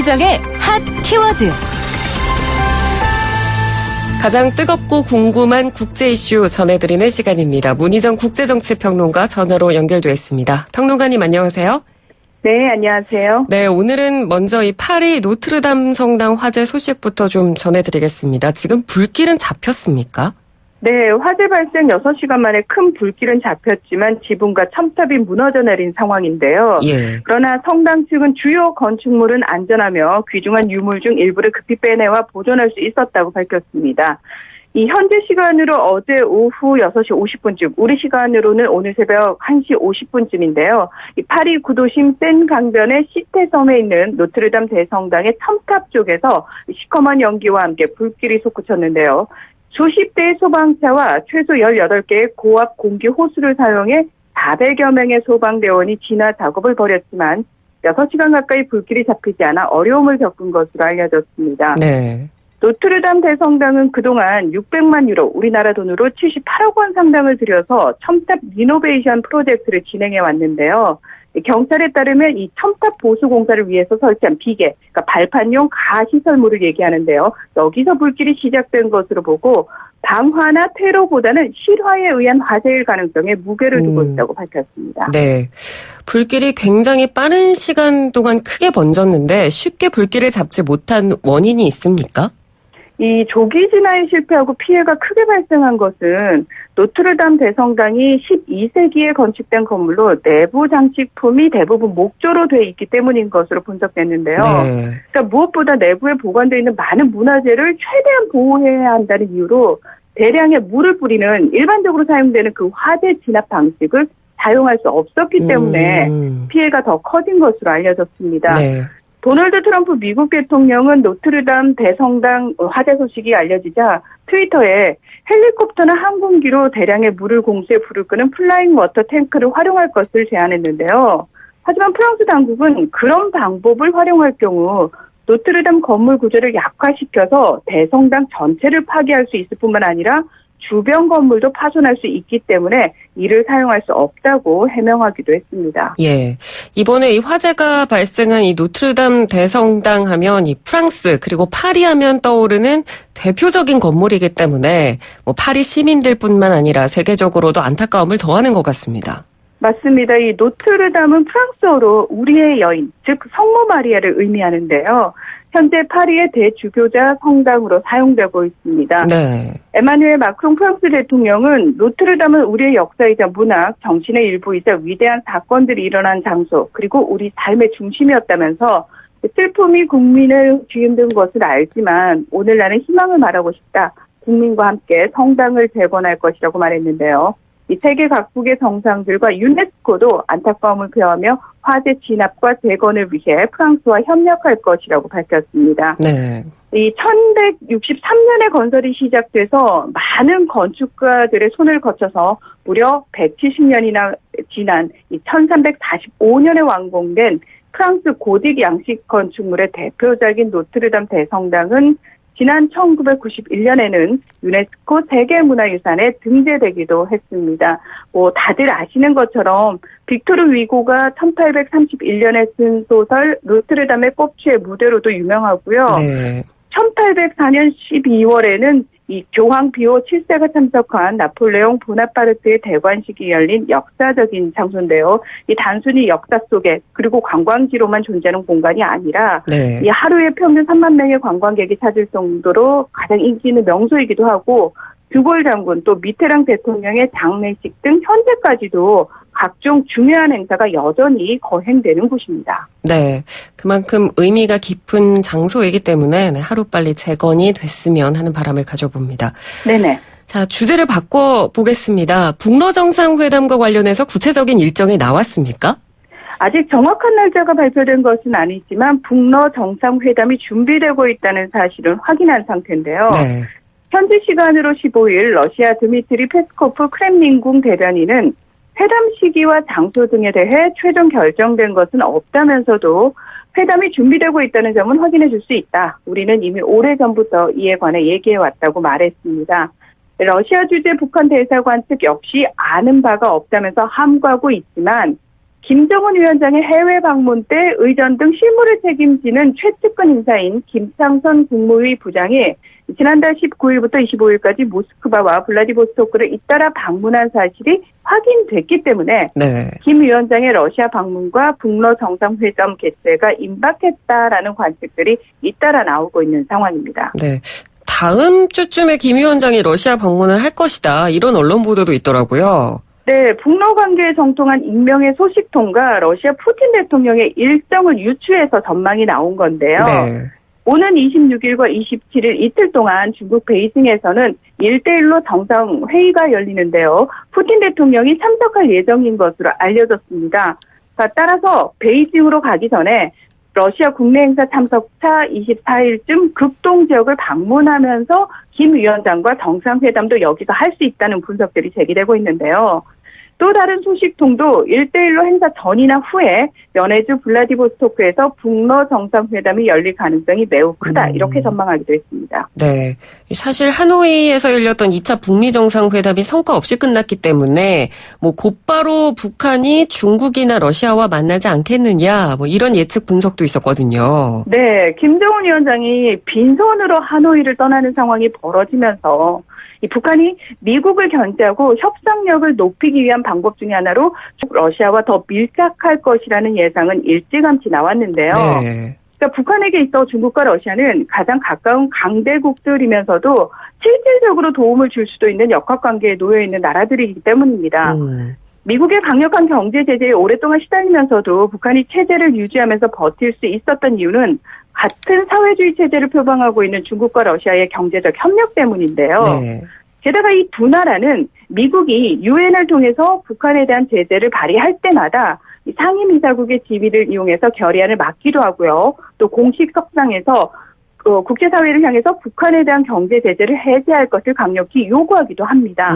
문희정의 핫 키워드. 가장 뜨겁고 궁금한 국제 이슈 전해드리는 시간입니다. 문희정 국제정치평론가 전화로 연결돼 있습니다. 평론가님 안녕하세요. 네, 안녕하세요. 네, 오늘은 먼저 이 파리 노트르담 성당 화재 소식부터 좀 전해드리겠습니다. 지금 불길은 잡혔습니까? 네, 화재 발생 6시간 만에 큰 불길은 잡혔지만 지붕과 첨탑이 무너져 내린 상황인데요. 예. 그러나 성당 측은 주요 건축물은 안전하며 귀중한 유물 중 일부를 급히 빼내와 보존할 수 있었다고 밝혔습니다. 이 현재 시간으로 어제 오후 6시 50분쯤, 우리 시간으로는 오늘 새벽 1시 50분쯤인데요. 이 파리 구도심 센 강변의 시테섬에 있는 노트르담 대성당의 첨탑 쪽에서 시커먼 연기와 함께 불길이 솟구쳤는데요. 수십 대의 소방차와 최소 18개의 고압 공기 호수를 사용해 400여 명의 소방대원이 진화 작업을 벌였지만 6시간 가까이 불길이 잡히지 않아 어려움을 겪은 것으로 알려졌습니다. 네. 노트르담 대성당은 그동안 600만 유로, 우리나라 돈으로 78억 원 상당을 들여서 첨탑 리노베이션 프로젝트를 진행해 왔는데요. 경찰에 따르면 이 첨탑 보수 공사를 위해서 설치한 비계, 그러니까 발판용 가시설물을 얘기하는데요. 여기서 불길이 시작된 것으로 보고 방화나 테러보다는 실화에 의한 화재일 가능성에 무게를 두고 있다고 밝혔습니다. 네, 불길이 굉장히 빠른 시간 동안 크게 번졌는데 쉽게 불길을 잡지 못한 원인이 있습니까? 이 조기 진화에 실패하고 피해가 크게 발생한 것은 노트르담 대성당이 12세기에 건축된 건물로 내부 장식품이 대부분 목조로 돼 있기 때문인 것으로 분석됐는데요. 네. 그러니까 무엇보다 내부에 보관되어 있는 많은 문화재를 최대한 보호해야 한다는 이유로 대량의 물을 뿌리는 일반적으로 사용되는 그 화재 진압 방식을 사용할 수 없었기 때문에 피해가 더 커진 것으로 알려졌습니다. 네. 도널드 트럼프 미국 대통령은 노트르담 대성당 화재 소식이 알려지자 트위터에 헬리콥터나 항공기로 대량의 물을 공수해 불을 끄는 플라잉 워터 탱크를 활용할 것을 제안했는데요. 하지만 프랑스 당국은 그런 방법을 활용할 경우 노트르담 건물 구조를 약화시켜서 대성당 전체를 파괴할 수 있을 뿐만 아니라 주변 건물도 파손할 수 있기 때문에 이를 사용할 수 없다고 해명하기도 했습니다. 예. 이번에 이 화재가 발생한 이 노트르담 대성당 하면 이 프랑스 그리고 파리 하면 떠오르는 대표적인 건물이기 때문에 뭐 파리 시민들뿐만 아니라 세계적으로도 안타까움을 더하는 것 같습니다. 맞습니다. 이 노트르담은 프랑스어로 우리의 여인, 즉 성모 마리아를 의미하는데요. 현재 파리의 대주교자 성당으로 사용되고 있습니다. 네. 에마누엘 마크롱 프랑스 대통령은 노트르담은 우리의 역사이자 문학, 정신의 일부이자 위대한 사건들이 일어난 장소, 그리고 우리 삶의 중심이었다면서 슬픔이 국민을 뒤흔든 것을 알지만 오늘 나는 희망을 말하고 싶다. 국민과 함께 성당을 재건할 것이라고 말했는데요. 이 세계 각국의 정상들과 유네스코도 안타까움을 표하며 화재 진압과 재건을 위해 프랑스와 협력할 것이라고 밝혔습니다. 네. 이 1163년에 건설이 시작돼서 많은 건축가들의 손을 거쳐서 무려 170년이나 지난 이 1345년에 완공된 프랑스 고딕 양식 건축물의 대표작인 노트르담 대성당은 지난 1991년에는 유네스코 세계문화유산에 등재되기도 했습니다. 다들 아시는 것처럼 빅토르 위고가 1831년에 쓴 소설 노트르담의 꼽추의 무대로도 유명하고요. 네. 1804년 12월에는 이 교황 비오 7세가 참석한 나폴레옹 보나파르트의 대관식이 열린 역사적인 장소인데요. 이 단순히 역사 속에 그리고 관광지로만 존재하는 공간이 아니라 네. 이 하루에 평균 3만 명의 관광객이 찾을 정도로 가장 인기 있는 명소이기도 하고 드골 장군 또 미테랑 대통령의 장례식 등 현재까지도 각종 중요한 행사가 여전히 거행되는 곳입니다. 네, 그만큼 의미가 깊은 장소이기 때문에 하루빨리 재건이 됐으면 하는 바람을 가져봅니다. 네네. 자, 주제를 바꿔보겠습니다. 북러 정상회담과 관련해서 구체적인 일정이 나왔습니까? 아직 정확한 날짜가 발표된 것은 아니지만 북러 정상회담이 준비되고 있다는 사실은 확인한 상태인데요. 네. 현지 시간으로 15일 러시아 드미트리 페스코프 크렘린궁 대변인은 회담 시기와 장소 등에 대해 최종 결정된 것은 없다면서도 회담이 준비되고 있다는 점은 확인해 줄 수 있다. 우리는 이미 오래전부터 이에 관해 얘기해 왔다고 말했습니다. 러시아 주재 북한 대사관 측 역시 아는 바가 없다면서 함구하고 있지만 김정은 위원장의 해외 방문 때 의전 등 실무를 책임지는 최측근 인사인 김창선 국무위 부장이 지난달 19일부터 25일까지 모스크바와 블라디보스토크를 잇따라 방문한 사실이 확인됐기 때문에 네. 김 위원장의 러시아 방문과 북러 정상회담 개최가 임박했다라는 관측들이 잇따라 나오고 있는 상황입니다. 네. 다음 주쯤에 김 위원장이 러시아 방문을 할 것이다. 이런 언론 보도도 있더라고요. 네, 북러 관계에 정통한 익명의 소식통과 러시아 푸틴 대통령의 일정을 유추해서 전망이 나온 건데요. 네. 오는 26일과 27일 이틀 동안 중국 베이징에서는 1대1로 정상회의가 열리는데요. 푸틴 대통령이 참석할 예정인 것으로 알려졌습니다. 따라서 베이징으로 가기 전에 러시아 국내 행사 참석차 24일쯤 극동 지역을 방문하면서 김 위원장과 정상회담도 여기서 할 수 있다는 분석들이 제기되고 있는데요. 또 다른 소식통도 1대1로 행사 전이나 후에 연해주 블라디보스토크에서 북러 정상회담이 열릴 가능성이 매우 크다. 이렇게 전망하기도 했습니다. 네. 사실 하노이에서 열렸던 2차 북미 정상회담이 성과 없이 끝났기 때문에 뭐 곧바로 북한이 중국이나 러시아와 만나지 않겠느냐 뭐 이런 예측 분석도 있었거든요. 네. 김정은 위원장이 빈손으로 하노이를 떠나는 상황이 벌어지면서 이 북한이 미국을 견제하고 협상력을 높이기 위한 방법 중에 하나로 러시아와 더 밀착할 것이라는 예상은 일찌감치 나왔는데요. 네. 그러니까 북한에게 있어 중국과 러시아는 가장 가까운 강대국들이면서도 실질적으로 도움을 줄 수도 있는 역학관계에 놓여 있는 나라들이기 때문입니다. 미국의 강력한 경제 제재에 오랫동안 시달리면서도 북한이 체제를 유지하면서 버틸 수 있었던 이유는 같은 사회주의 체제를 표방하고 있는 중국과 러시아의 경제적 협력 때문인데요. 네. 게다가 이 두 나라는 미국이 유엔을 통해서 북한에 대한 제재를 발휘할 때마다 상임이사국의 지위를 이용해서 결의안을 막기도 하고요. 또 공식 석상에서 국제사회를 향해서 북한에 대한 경제 제재를 해제할 것을 강력히 요구하기도 합니다.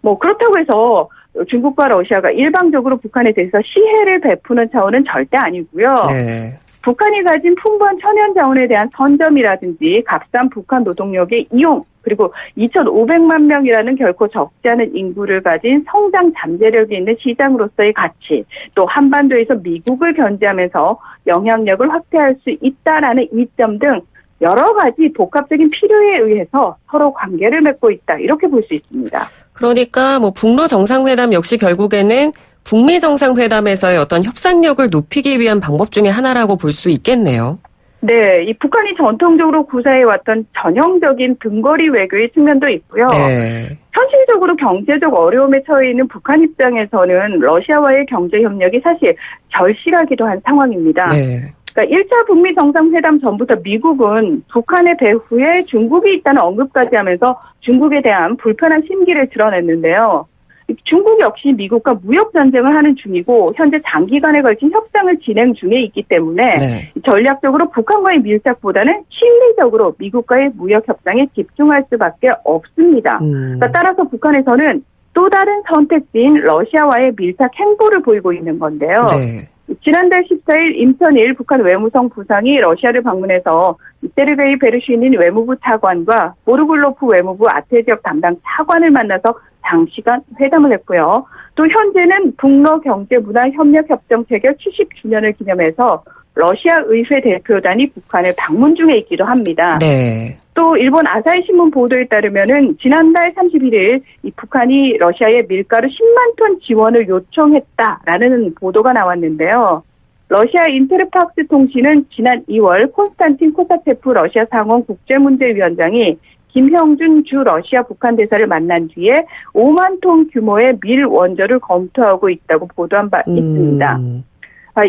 뭐 그렇다고 해서 중국과 러시아가 일방적으로 북한에 대해서 시혜를 베푸는 차원은 절대 아니고요. 네. 북한이 가진 풍부한 천연 자원에 대한 선점이라든지 값싼 북한 노동력의 이용, 그리고 2,500만 명이라는 결코 적지 않은 인구를 가진 성장 잠재력이 있는 시장으로서의 가치, 또 한반도에서 미국을 견제하면서 영향력을 확대할 수 있다라는 이점 등 여러 가지 복합적인 필요에 의해서 서로 관계를 맺고 있다. 이렇게 볼 수 있습니다. 그러니까 뭐 북러 정상회담 역시 결국에는 북미 정상회담에서의 어떤 협상력을 높이기 위한 방법 중에 하나라고 볼 수 있겠네요. 네, 이 북한이 전통적으로 구사해왔던 전형적인 등거리 외교의 측면도 있고요. 네. 현실적으로 경제적 어려움에 처해 있는 북한 입장에서는 러시아와의 경제 협력이 사실 절실하기도 한 상황입니다. 네. 그러니까 1차 북미 정상회담 전부터 미국은 북한의 배후에 중국이 있다는 언급까지 하면서 중국에 대한 불편한 심기를 드러냈는데요. 중국 역시 미국과 무역 전쟁을 하는 중이고 현재 장기간에 걸친 협상을 진행 중에 있기 때문에 네. 전략적으로 북한과의 밀착보다는 실리적으로 미국과의 무역 협상에 집중할 수밖에 없습니다. 그러니까 따라서 북한에서는 또 다른 선택지인 러시아와의 밀착 행보를 보이고 있는 건데요. 네. 지난달 14일 임천일 북한 외무성 부상이 러시아를 방문해서 세르게이 베르슈닌 외무부 차관과 보르글로프 외무부 아태 지역 담당 차관을 만나서 장시간 회담을 했고요. 또 현재는 북러 경제 문화 협력 협정 체결 70주년을 기념해서 러시아 의회 대표단이 북한을 방문 중에 있기도 합니다. 네. 또 일본 아사히 신문 보도에 따르면은 지난달 31일 이 북한이 러시아에 밀가루 10만 톤 지원을 요청했다라는 보도가 나왔는데요. 러시아 인테르팍스 통신은 지난 2월 콘스탄틴 코사체프 러시아 상원 국제문제위원장이 김형준 주 러시아 북한 대사를 만난 뒤에 5만 톤 규모의 밀 원조를 검토하고 있다고 보도한 바 있습니다.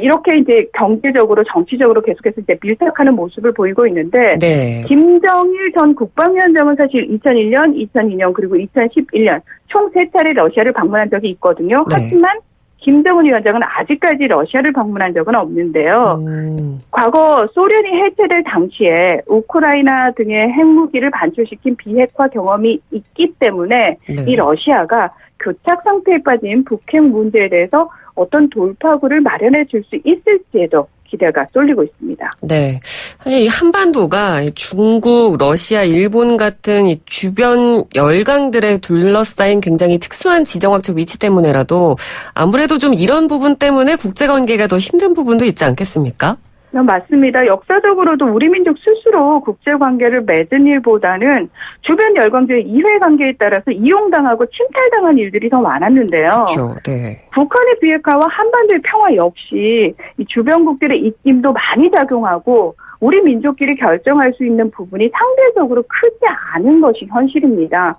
이렇게 이제 경제적으로 정치적으로 계속해서 이제 밀착하는 모습을 보이고 있는데 네. 김정일 전 국방위원장은 사실 2001년, 2002년 그리고 2011년 총 3차례 러시아를 방문한 적이 있거든요. 네. 하지만 김정은 위원장은 아직까지 러시아를 방문한 적은 없는데요. 과거 소련이 해체될 당시에 우크라이나 등의 핵무기를 반출시킨 비핵화 경험이 있기 때문에 네. 이 러시아가 교착 상태에 빠진 북핵 문제에 대해서 어떤 돌파구를 마련해 줄 수 있을지에도 기대가 쏠리고 있습니다. 네. 사실 이 한반도가 중국, 러시아, 일본 같은 이 주변 열강들에 둘러싸인 굉장히 특수한 지정학적 위치 때문에라도 아무래도 좀 이런 부분 때문에 국제관계가 더 힘든 부분도 있지 않겠습니까? 맞습니다. 역사적으로도 우리 민족 스스로 국제관계를 맺은 일보다는 주변 열강들의 이해관계에 따라서 이용당하고 침탈당한 일들이 더 많았는데요. 그렇죠. 네. 북한의 비핵화와 한반도의 평화 역시 이 주변국들의 입김도 많이 작용하고 우리 민족끼리 결정할 수 있는 부분이 상대적으로 크지 않은 것이 현실입니다.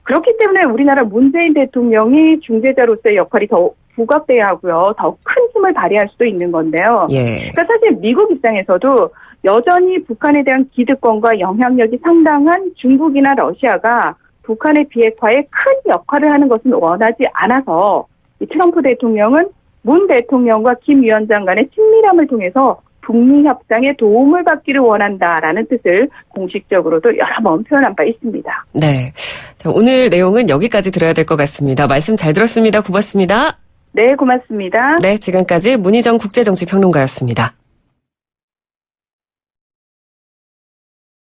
그렇기 때문에 우리나라 문재인 대통령이 중재자로서의 역할이 더 부각돼야 하고요. 더 큰 힘을 발휘할 수도 있는 건데요. 예. 그러니까 사실 미국 입장에서도 여전히 북한에 대한 기득권과 영향력이 상당한 중국이나 러시아가 북한의 비핵화에 큰 역할을 하는 것은 원하지 않아서 이 트럼프 대통령은 문 대통령과 김 위원장 간의 친밀함을 통해서 북미 협상에 도움을 받기를 원한다라는 뜻을 공식적으로도 여러 번 표현한 바 있습니다. 네. 자, 오늘 내용은 여기까지 들어야 될 것 같습니다. 말씀 잘 들었습니다. 고맙습니다. 네, 고맙습니다. 네, 지금까지 문희정 국제정치평론가였습니다.